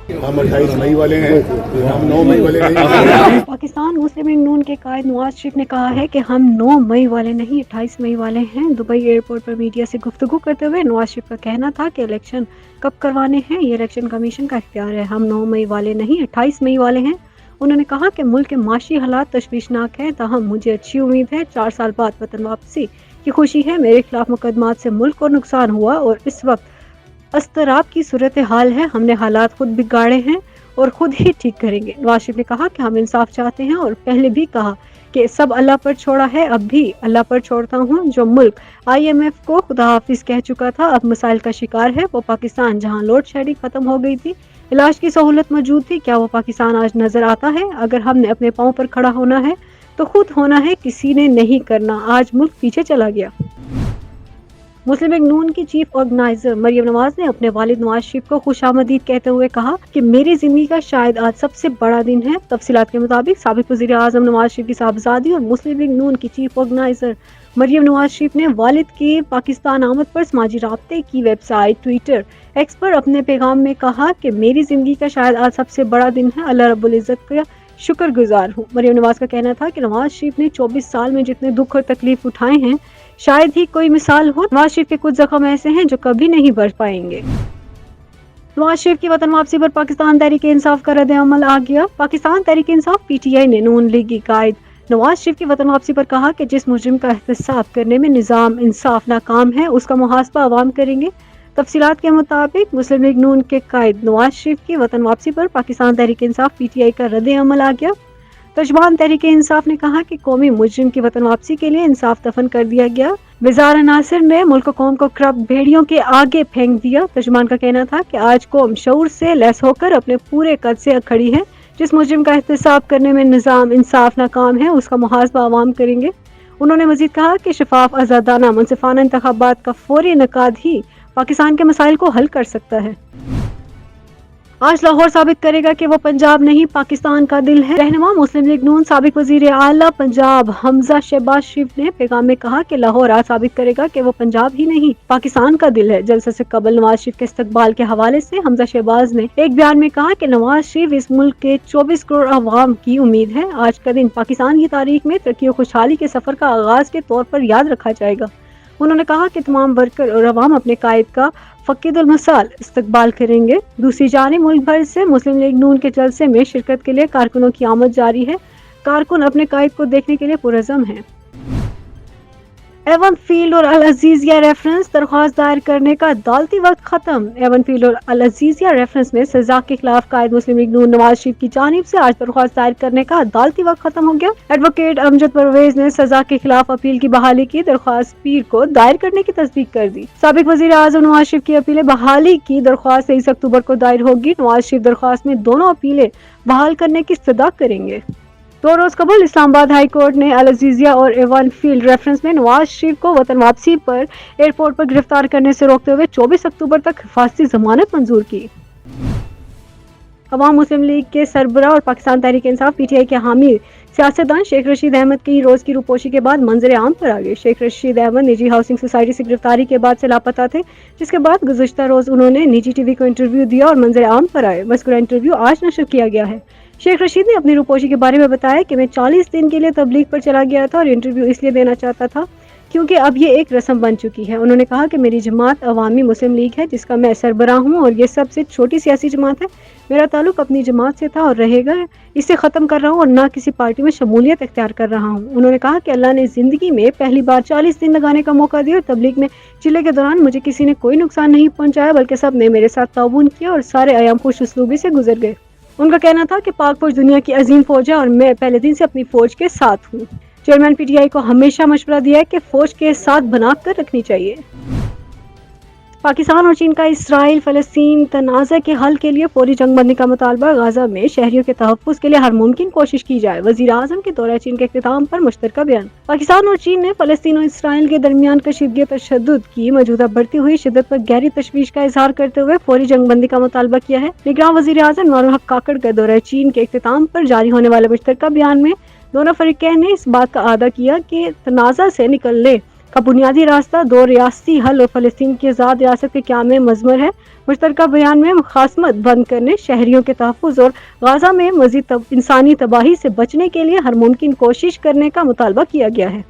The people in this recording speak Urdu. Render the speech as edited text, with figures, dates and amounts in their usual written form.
ہم 28 مئی والے ہیں، ہم 9 مئی والے نہیں۔ پاکستان مسلم لیگ نون کے قائد نواز شریف نے کہا ہے کہ ہم 9 مئی والے نہیں 28 مئی والے ہیں۔ دبئی ایئرپورٹ پر میڈیا سے گفتگو کرتے ہوئے نواز شریف کا کہنا تھا کہ الیکشن کب کروانے ہیں یہ الیکشن کمیشن کا اختیار ہے، ہم 9 مئی والے نہیں 28 مئی والے ہیں۔ انہوں نے کہا کہ ملک کے معاشی حالات تشویشناک ہیں، تاہم مجھے اچھی امید ہے، 4 سال بعد وطن واپسی کی خوشی ہے۔ میرے خلاف مقدمات سے ملک کو نقصان ہوا اور اس وقت اضطراب کی صورتحال ہے، ہم نے حالات خود بگاڑے ہیں اور خود ہی ٹھیک کریں گے۔ نواز شریف نے کہا کہ ہم انصاف چاہتے ہیں اور پہلے بھی کہا کہ سب اللہ پر چھوڑا ہے، اب بھی اللہ پر چھوڑتا ہوں۔ جو ملک IMF کو خدا حافظ کہہ چکا تھا اب مسائل کا شکار ہے، وہ پاکستان جہاں لوڈ شیڈنگ ختم ہو گئی تھی، علاج کی سہولت موجود تھی، کیا وہ پاکستان آج نظر آتا ہے؟ اگر ہم نے اپنے پاؤں پر کھڑا ہونا ہے تو خود ہونا ہے، کسی نے نہیں کرنا۔ آج ملک پیچھے چلا گیا۔ مسلم لیگ نون کی چیف آرگنائزر مریم نواز نے اپنے والد نواز شریف کو خوش آمدید کہتے ہوئے کہا کہ میری زندگی کا شاید آج سب سے بڑا دن ہے۔ تفصیلات کے مطابق سابق وزیر اعظم نواز شریف کی صاحبزادی اور مسلم لیگ نون کی چیف آرگنائزر مریم نواز شریف نے والد کی پاکستان آمد پر سماجی رابطے کی ویب سائٹ ٹویٹر ایکس پر اپنے پیغام میں کہا کہ میری زندگی کا شاید آج سب سے بڑا دن ہے، اللہ رب العزت کا شکر گزار ہوں۔ مریم نواز کا کہنا تھا کہ نواز شریف نے 24 سال میں جتنے دکھ اور تکلیف اٹھائے ہیں شاید ہی کوئی مثال ہو۔ نواز شریف کے کچھ زخم ایسے ہیں جو کبھی نہیں بھر پائیں گے۔ نواز شریف کی وطن واپسی پر پاکستان تحریک انصاف کا رد عمل آ گیا۔ پاکستان تحریک انصاف PTI نے نون لیگی قائد نواز شریف کی وطن واپسی پر کہا کہ جس مجرم کا احتساب کرنے میں نظام انصاف ناکام ہے اس کا محاسبہ عوام کریں گے۔ تفصیلات کے مطابق مسلم لیگ نون کے قائد نواز شریف کی وطن واپسی پر پاکستان تحریک انصاف PTI کا رد عمل آ گیا۔ ترجمان تحریک انصاف نے کہا کہ قومی مجرم کی وطن واپسی کے لیے انصاف دفن کر دیا گیا۔ وزار ناصر نے ملک و قوم کو کرپٹ بھیڑیوں کے آگے پھینک دیا۔ ترجمان کا کہنا تھا کہ آج قوم شعور سے لیس ہو کر اپنے پورے قد سے کھڑی ہے، جس مجرم کا احتساب کرنے میں نظام انصاف ناکام ہے اس کا محاسبہ عوام کریں گے۔ انہوں نے مزید کہا کہ شفاف، آزادانہ، منصفانہ انتخابات کا فوری انعقاد ہی پاکستان کے مسائل کو حل کر سکتا ہے۔ آج لاہور ثابت کرے گا کہ وہ پنجاب نہیں پاکستان کا دل ہے۔ رہنما مسلم لیگ نون سابق وزیر اعلیٰ پنجاب حمزہ شہباز شریف نے پیغام میں کہا کہ لاہور آج ثابت کرے گا کہ وہ پنجاب ہی نہیں پاکستان کا دل ہے۔ جلسے سے قبل نواز شریف کے استقبال کے حوالے سے حمزہ شہباز نے ایک بیان میں کہا کہ نواز شریف اس ملک کے 24 کروڑ عوام کی امید ہے۔ آج کا دن پاکستان کی تاریخ میں ترقی و خوشحالی کے سفر کا آغاز کے طور پر یاد رکھا جائے گا۔ انہوں نے کہا کہ تمام ورکر اور عوام اپنے قائد کا فقید المثال استقبال کریں گے۔ دوسری جانب ملک بھر سے مسلم لیگ نون کے جلسے میں شرکت کے لیے کارکنوں کی آمد جاری ہے۔ کارکن اپنے قائد کو دیکھنے کے لیے پرعزم ہیں۔ ایون فیلڈ اور العزیزیہ ریفرنس درخواست دائر کرنے کا عدالتی وقت ختم۔ ایون فیلڈ اور العزیزیہ ریفرنس میں سزا کے خلاف قائد مسلم لیگ نون نواز شریف کی جانب سے آج درخواست دائر کرنے کا عدالتی وقت ختم ہو گیا۔ ایڈوکیٹ امجد پرویز نے سزا کے خلاف اپیل کی بحالی کی درخواست پیر کو دائر کرنے کی تصدیق کر دی۔ سابق وزیر اعظم نواز شریف کی اپیل بحالی کی درخواست 23 اکتوبر کو دائر ہوگی۔ نواز شریف درخواست میں دونوں اپیلیں بحال کرنے کی استدعا کریں گے۔ 2 روز قبل اسلام آباد ہائی کورٹ نے العزیزیہ اور ایوان فیلڈ ریفرنس میں نواز شریف کو وطن واپسی پر ایئرپورٹ پر گرفتار کرنے سے روکتے ہوئے 24 اکتوبر تک حفاظتی ضمانت منظور کی۔ عوام مسلم لیگ کے سربراہ اور پاکستان تحریک انصاف PTI کے حامی سیاستدان شیخ رشید احمد کی روز کی روپوشی کے بعد منظر عام پر آ گئے۔ شیخ رشید احمد نجی ہاؤسنگ سوسائٹی سے گرفتاری کے بعد سے لاپتہ تھے، جس کے بعد گزشتہ روز انہوں نے نجی TV کو انٹرویو دیا اور منظر عام پر آئے۔ مذکورہ انٹرویو آج نشر کیا گیا ہے۔ شیخ رشید نے اپنی روپوشی کے بارے میں بتایا کہ میں 40 دن کے لیے تبلیغ پر چلا گیا تھا اور انٹرویو اس لیے دینا چاہتا تھا کیونکہ اب یہ ایک رسم بن چکی ہے۔ انہوں نے کہا کہ میری جماعت عوامی مسلم لیگ ہے جس کا میں سربراہ ہوں اور یہ سب سے چھوٹی سیاسی جماعت ہے۔ میرا تعلق اپنی جماعت سے تھا اور رہے گا، اسے ختم کر رہا ہوں اور نہ کسی پارٹی میں شمولیت اختیار کر رہا ہوں۔ انہوں نے کہا کہ اللہ نے زندگی میں پہلی بار 40 دن لگانے کا موقع دیا اور تبلیغ میں چلے کے دوران مجھے کسی نے کوئی نقصان نہیں پہنچایا بلکہ سب نے میرے ساتھ تعاون کیا اور سارے ایام خوش اسلوبی سے گزر گئے۔ ان کا کہنا تھا کہ پاک فوج دنیا کی عظیم فوج ہے اور میں پہلے دن سے اپنی فوج کے ساتھ ہوں۔ چیئرمین PTI کو ہمیشہ مشورہ دیا ہے کہ فوج کے ساتھ بنا کر رکھنی چاہیے۔ پاکستان اور چین کا اسرائیل فلسطین تنازع کے حل کے لیے فوری جنگ بندی کا مطالبہ۔ غزہ میں شہریوں کے تحفظ کے لیے ہر ممکن کوشش کی جائے۔ وزیر اعظم کے دورہ چین کے اختتام پر مشترکہ بیان۔ پاکستان اور چین نے فلسطین اور اسرائیل کے درمیان کشیدگی و تشدد کی موجودہ بڑھتی ہوئی شدت پر گہری تشویش کا اظہار کرتے ہوئے فوری جنگ بندی کا مطالبہ کیا ہے۔ نگراں وزیر اعظم انوار الحق کاکڑ کا دورہ چین کے اختتام پر جاری ہونے والے مشترکہ بیان میں دونوں فریقین نے اس بات کا اعادہ کیا کہ تنازع سے نکلنے کا بنیادی راستہ دو ریاستی حل اور فلسطین کی آزاد ریاست کے قیام میں مضمر ہے۔ مشترکہ بیان میں مخاصمت بند کرنے، شہریوں کے تحفظ اور غزہ میں مزید انسانی تباہی سے بچنے کے لیے ہر ممکن کوشش کرنے کا مطالبہ کیا گیا ہے۔